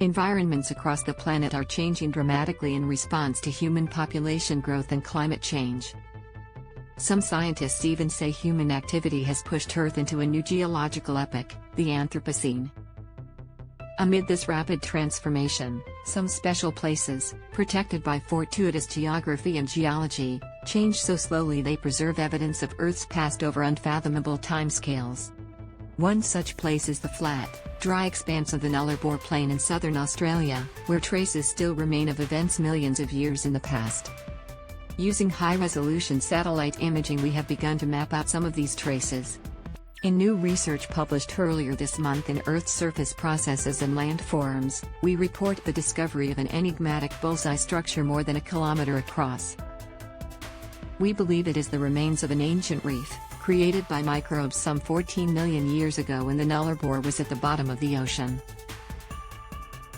Environments across the planet are changing dramatically in response to human population growth and climate change. Some scientists even say human activity has pushed Earth into a new geological epoch, the Anthropocene. Amid this rapid transformation, some special places, protected by fortuitous geography and geology, change so slowly they preserve evidence of Earth's past over unfathomable timescales. One such place is the flat, dry expanse of the Nullarbor Plain in southern Australia, where traces still remain of events millions of years in the past. Using high-resolution satellite imaging, we have begun to map out some of these traces. In new research published earlier this month in Earth's Surface Processes and Landforms, we report the discovery of an enigmatic bullseye structure more than a kilometer across. We believe it is the remains of an ancient reef, created by microbes some 14 million years ago when the Nullarbor was at the bottom of the ocean.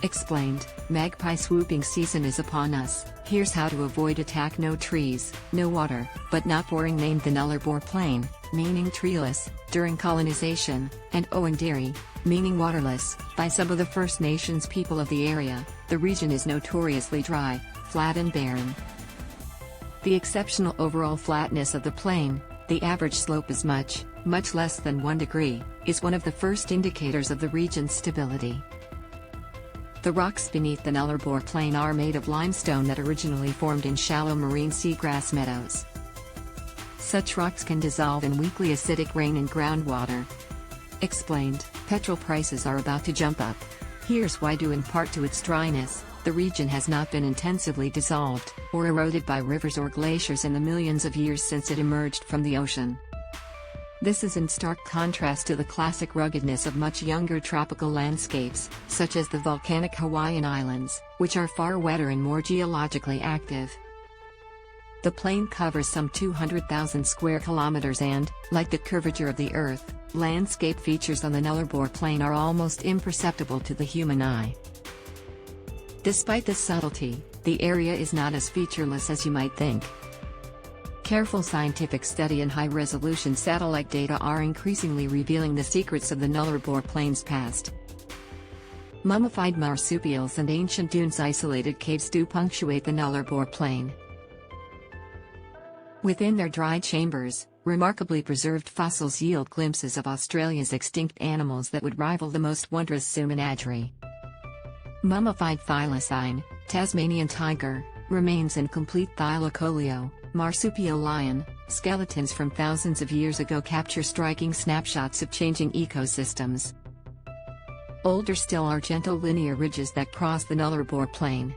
Explained, magpie swooping season is upon us. Here's how to avoid attack. No trees, no water, but not boring. Named the Nullarbor Plain, meaning treeless, during colonization, and Owendairi, meaning waterless, by some of the First Nations people of the area, the region is notoriously dry, flat and barren. The exceptional overall flatness of the plain, the average slope is much less than 1 degree, is one of the first indicators of the region's stability. The rocks beneath the Nullarbor Plain are made of limestone that originally formed in shallow marine seagrass meadows. Such rocks can dissolve in weakly acidic rain and groundwater. Explained, petrol prices are about to jump up. Here's why. Due in part to its dryness, the region has not been intensively dissolved or eroded by rivers or glaciers in the millions of years since it emerged from the ocean. This is in stark contrast to the classic ruggedness of much younger tropical landscapes, such as the volcanic Hawaiian Islands, which are far wetter and more geologically active. The plain covers some 200,000 square kilometers and, like the curvature of the Earth, landscape features on the Nullarbor Plain are almost imperceptible to the human eye. Despite this subtlety, the area is not as featureless as you might think. Careful scientific study and high-resolution satellite data are increasingly revealing the secrets of the Nullarbor Plain's past. Mummified marsupials and ancient dunes. Isolated caves do punctuate the Nullarbor Plain. Within their dry chambers, remarkably preserved fossils yield glimpses of Australia's extinct animals that would rival the most wondrous zoo menagerie. Mummified thylacine, Tasmanian tiger, remains in complete thylacoleo, marsupial lion, skeletons from thousands of years ago capture striking snapshots of changing ecosystems. Older still are gentle linear ridges that cross the Nullarbor Plain.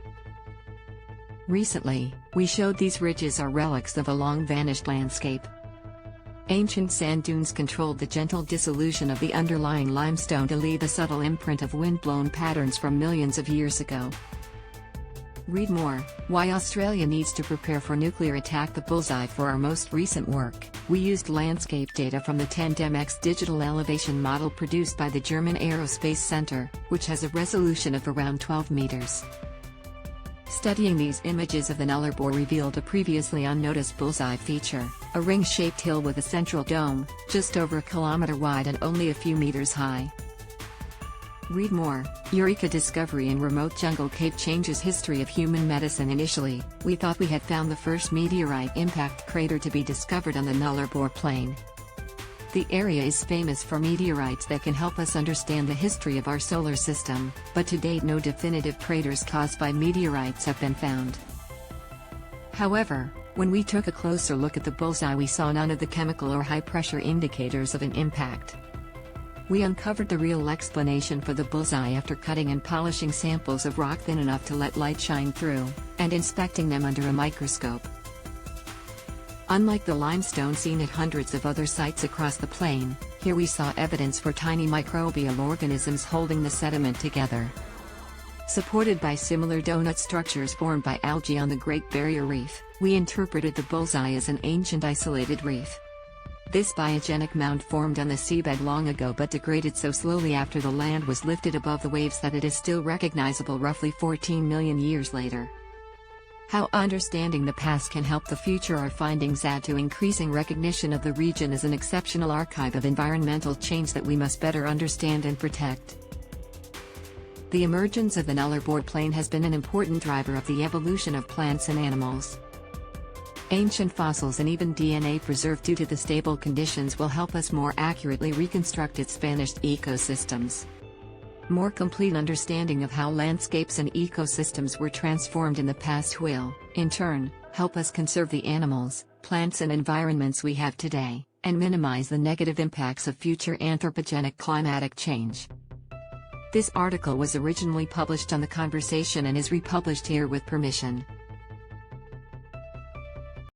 Recently, we showed these ridges are relics of a long-vanished landscape. Ancient sand dunes controlled the gentle dissolution of the underlying limestone to leave a subtle imprint of wind-blown patterns from millions of years ago. Read more, Why Australia Needs to Prepare for Nuclear Attack. The bullseye. For our most recent work, we used landscape data from the TandemX digital elevation model produced by the German Aerospace Center, which has a resolution of around 12 meters. Studying these images of the Nullarbor revealed a previously unnoticed bullseye feature, a ring-shaped hill with a central dome, just over a kilometer wide and only a few meters high. Read more, Eureka discovery in remote jungle cave changes history of human medicine. Initially, we thought we had found the first meteorite impact crater to be discovered on the Nullarbor Plain. The area is famous for meteorites that can help us understand the history of our solar system, but to date no definitive craters caused by meteorites have been found. However, when we took a closer look at the bullseye, we saw none of the chemical or high-pressure indicators of an impact. We uncovered the real explanation for the bullseye after cutting and polishing samples of rock thin enough to let light shine through, and inspecting them under a microscope. Unlike the limestone seen at hundreds of other sites across the plain, here we saw evidence for tiny microbial organisms holding the sediment together. Supported by similar donut structures formed by algae on the Great Barrier Reef, we interpreted the bullseye as an ancient isolated reef. This biogenic mound formed on the seabed long ago but degraded so slowly after the land was lifted above the waves that it is still recognizable roughly 14 million years later. How understanding the past can help the future. Our findings add to increasing recognition of the region as an exceptional archive of environmental change that we must better understand and protect. The emergence of the Nullarbor Plain has been an important driver of the evolution of plants and animals. Ancient fossils and even DNA preserved due to the stable conditions will help us more accurately reconstruct its vanished ecosystems. More complete understanding of how landscapes and ecosystems were transformed in the past will, in turn, help us conserve the animals, plants and environments we have today, and minimize the negative impacts of future anthropogenic climatic change. This article was originally published on The Conversation and is republished here with permission.